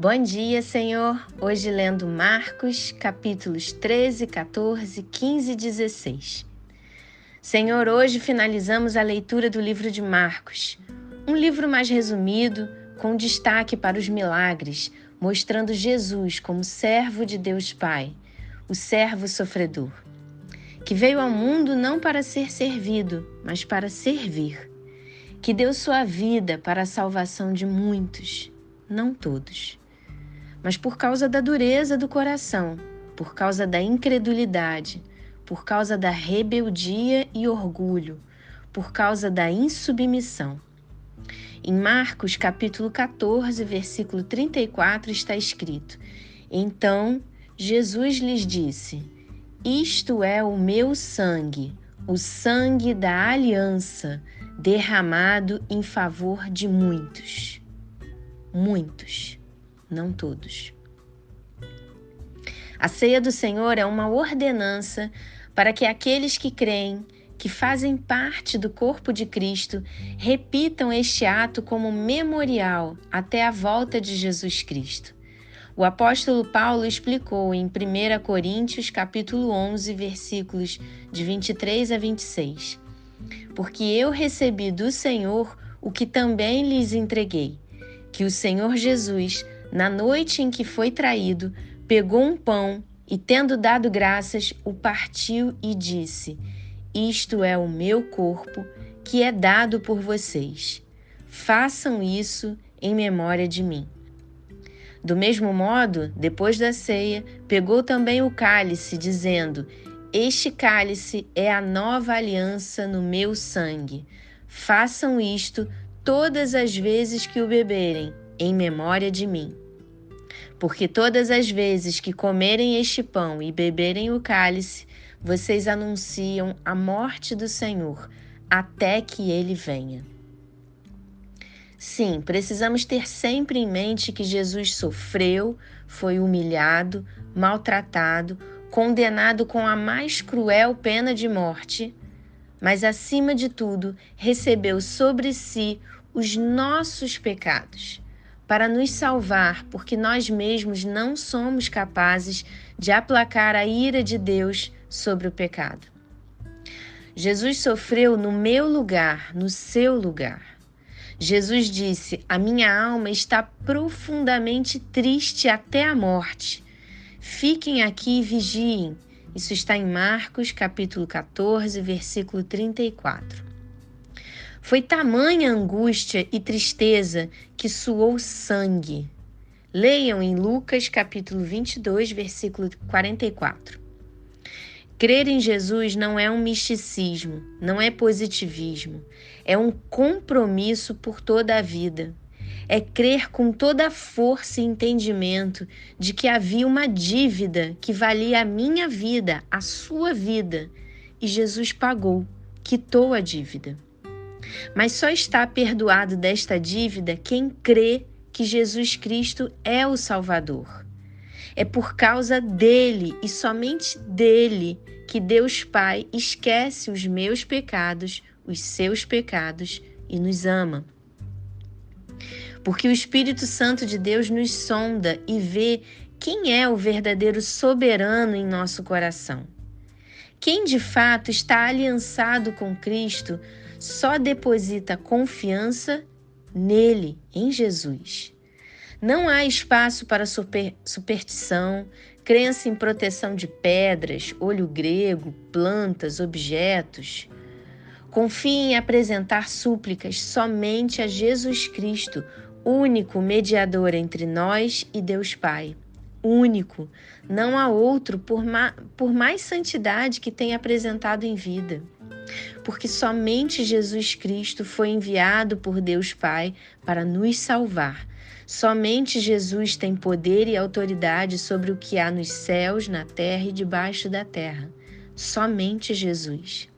Bom dia, Senhor. Hoje lendo Marcos, capítulos 13, 14, 15 e 16. Senhor, hoje finalizamos a leitura do livro de Marcos, um livro mais resumido, com destaque para os milagres, mostrando Jesus como servo de Deus Pai, o servo sofredor, que veio ao mundo não para ser servido, mas para servir, que deu sua vida para a salvação de muitos, não todos. Mas por causa da dureza do coração, por causa da incredulidade, por causa da rebeldia e orgulho, por causa da insubmissão. Em Marcos, capítulo 14, versículo 34, está escrito: Então Jesus lhes disse: Isto é o meu sangue, o sangue da aliança, derramado em favor de muitos. Muitos. Não todos. A ceia do Senhor é uma ordenança para que aqueles que creem, que fazem parte do corpo de Cristo, repitam este ato como memorial até a volta de Jesus Cristo. O apóstolo Paulo explicou em 1 Coríntios capítulo 11, versículos de 23 a 26. Porque eu recebi do Senhor o que também lhes entreguei, que o Senhor Jesus, na noite em que foi traído, pegou um pão e, tendo dado graças, o partiu e disse: Isto é o meu corpo, que é dado por vocês. Façam isso em memória de mim. Do mesmo modo, depois da ceia, pegou também o cálice, dizendo: Este cálice é a nova aliança no meu sangue. Façam isto todas as vezes que o beberem, em memória de mim. Porque todas as vezes que comerem este pão e beberem o cálice, vocês anunciam a morte do Senhor, até que ele venha. Sim, precisamos ter sempre em mente que Jesus sofreu, foi humilhado, maltratado, condenado com a mais cruel pena de morte, mas acima de tudo, recebeu sobre si os nossos pecados, para nos salvar, porque nós mesmos não somos capazes de aplacar a ira de Deus sobre o pecado. Jesus sofreu no meu lugar, no seu lugar. Jesus disse: A minha alma está profundamente triste até a morte. Fiquem aqui e vigiem. Isso está em Marcos, capítulo 14, versículo 34. Foi tamanha angústia e tristeza que suou sangue. Leiam em Lucas, capítulo 22, versículo 44. Crer em Jesus não é um misticismo, não é positivismo, é um compromisso por toda a vida. É crer com toda a força e entendimento de que havia uma dívida que valia a minha vida, a sua vida, e Jesus pagou, quitou a dívida. Mas só está perdoado desta dívida quem crê que Jesus Cristo é o Salvador. É por causa dele e somente dele que Deus Pai esquece os meus pecados, os seus pecados e nos ama. Porque o Espírito Santo de Deus nos sonda e vê quem é o verdadeiro soberano em nosso coração. Quem de fato está aliançado com Cristo só deposita confiança nele, em Jesus. Não há espaço para superstição, crença em proteção de pedras, olho grego, plantas, objetos. Confie em apresentar súplicas somente a Jesus Cristo, único mediador entre nós e Deus Pai. Único, não há outro por mais santidade que tenha apresentado em vida. Porque somente Jesus Cristo foi enviado por Deus Pai para nos salvar. Somente Jesus tem poder e autoridade sobre o que há nos céus, na terra e debaixo da terra. Somente Jesus.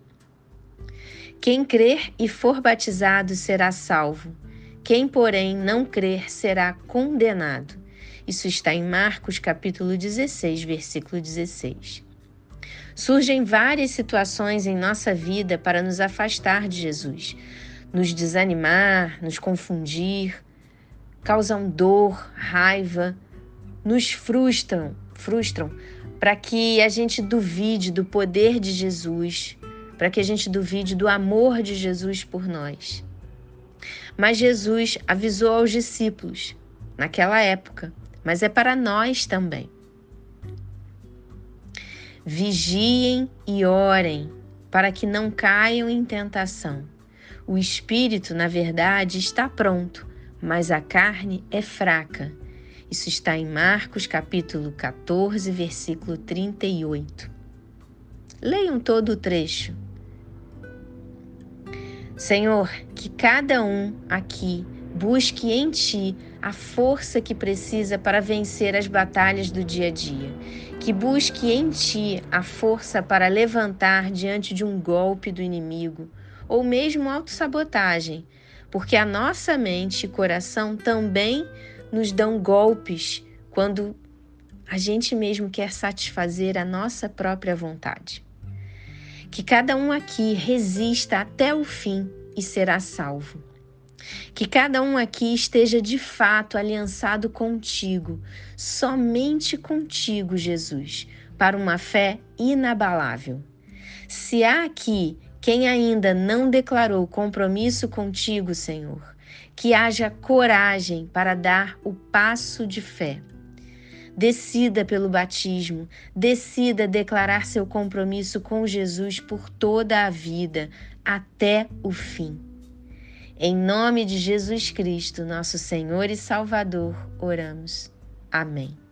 Quem crer e for batizado será salvo. Quem, porém, não crer será condenado. Isso está em Marcos, capítulo 16, versículo 16. Surgem várias situações em nossa vida para nos afastar de Jesus, nos desanimar, nos confundir, causam dor, raiva, nos frustram para que a gente duvide do poder de Jesus, para que a gente duvide do amor de Jesus por nós. Mas Jesus avisou aos discípulos naquela época, mas é para nós também. Vigiem e orem para que não caiam em tentação. O espírito, na verdade, está pronto, mas a carne é fraca. Isso está em Marcos, capítulo 14, versículo 38. Leiam todo o trecho. Senhor, que cada um aqui busque em Ti a força que precisa para vencer as batalhas do dia a dia. Que busque em Ti a força para levantar diante de um golpe do inimigo, ou mesmo autossabotagem, porque a nossa mente e coração também nos dão golpes quando a gente mesmo quer satisfazer a nossa própria vontade. Que cada um aqui resista até o fim e será salvo. Que cada um aqui esteja de fato aliançado contigo, somente contigo, Jesus, para uma fé inabalável. Se há aqui quem ainda não declarou compromisso contigo, Senhor, que haja coragem para dar o passo de fé. Decida pelo batismo, decida declarar seu compromisso com Jesus por toda a vida, até o fim. Em nome de Jesus Cristo, nosso Senhor e Salvador, oramos. Amém.